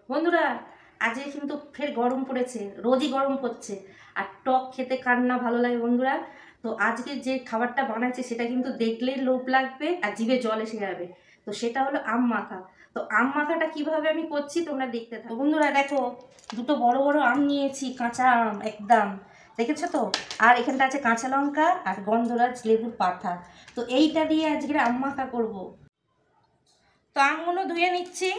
বন্ধুরা আজকে কিন্তু ফের গরম পড়েছে, রোজই গরম পড়ছে। আর টক খেতে কার না ভালো লাগে বন্ধুরা। তো আজকে যে খাবারটা বানাচ্ছি সেটা কিন্তু দেখলেই লোভ লাগবে আর জিভে জল এসে যাবে। তো সেটা হলো আম মাখা। তো আম মাখাটা কিভাবে আমি করছি তোমরা দেখতে থাকো। বন্ধুরা দেখো, দুটো বড় বড় আম নিয়েছি, কাঁচা আম একদম, দেখেছো তো। আর এখানটা আছে কাঁচা লঙ্কা আর গন্ধরাজ লেবুর পাতা। তো এইটা দিয়ে আজকে আম মাখা করবো। তো আমগুলো ধুয়ে নিচ্ছি,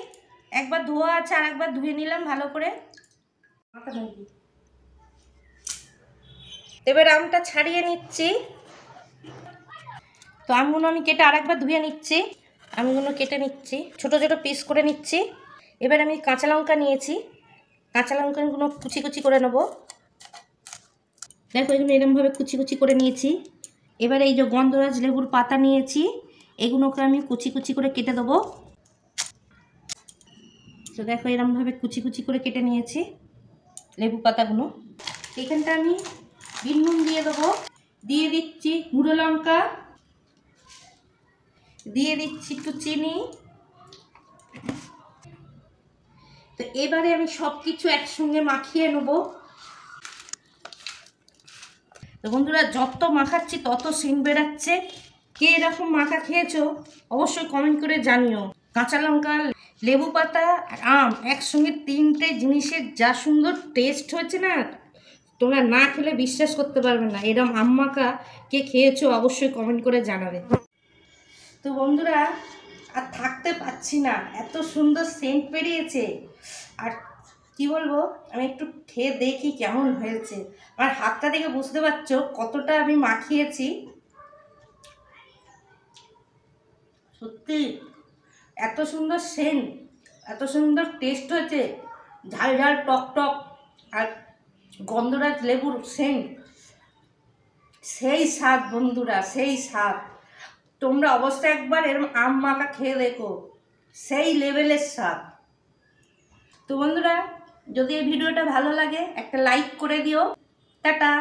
একবার ধোয়া আছে আর একবার ধুয়ে নিলাম ভালো করে। এবার আমটা ছাড়িয়ে নিচ্ছি। তো আমগুলো আমি কেটে আরেকবার ধুয়ে নিচ্ছি, আমগুলো কেটে নিচ্ছি, ছোট ছোট পিস করে নিচ্ছি। এবার আমি কাঁচা লঙ্কা নিয়েছি, কাঁচা লঙ্কাগুলো কুচি কুচি করে নেব। দেখো এগুলো এরকমভাবে কুচি কুচি করে নিয়েছি। এবার এই যে গন্ধরাজ লেবুর পাতা নিয়েছি, এগুলোকে আমি কুচি কুচি করে কেটে দেবো। তো দেখো এরকমভাবে কুচি কুচি করে কেটে নিয়েছি লেবু পাতাগুলো। এখানটা আমি বিট নুন দিয়ে দেবো, দিয়ে দিচ্ছি গুঁড়ো লঙ্কা, দিয়ে দিচ্ছি একটু চিনি। তো এবারে আমি সব কিছু একসঙ্গে মাখিয়ে নেব। তো বন্ধুরা যত মাখাচ্ছি তত সেন্ট বেরাচ্ছে। কে এরকম মাখা খেয়েছো অবশ্যই কমেন্ট করে জানিও। কাঁচা লঙ্কা, লেবু পাতা আর আম একসঙ্গে তিনটে জিনিসের যা সুন্দর টেস্ট হয়েছে না, তোমরা না খেলে বিশ্বাস করতে পারবে না। এরকম আম মাখা কে খেয়েছো অবশ্যই কমেন্ট করে জানাবে। তো বন্ধুরা আর থাকতে পারছি না, এত সুন্দর সেন্ট বেরিয়েছে। আর কি বলবো, আমি একটু খেয়ে দেখি কেমন হয়েছে। আমার হাতটা দেখে বুঝতে পারছো কতটা আমি মাখিয়েছি। সত্যি এত সুন্দর সেন্ট, এত সুন্দর টেস্ট হয়েছে, ঝাল ঝাল টক টক আর গন্ধরাজ লেবুর সেন্ট, সেই স্বাদ বন্ধুরা, সেই স্বাদ। তোমরা অবশ্যই একবার এরকম আম মাখা খেয়ে দেখো, সেই লেভেলের স্বাদ। তো বন্ধুরা যদি এই ভিডিওটা ভালো লাগে একটা লাইক করে দিও। টাটা।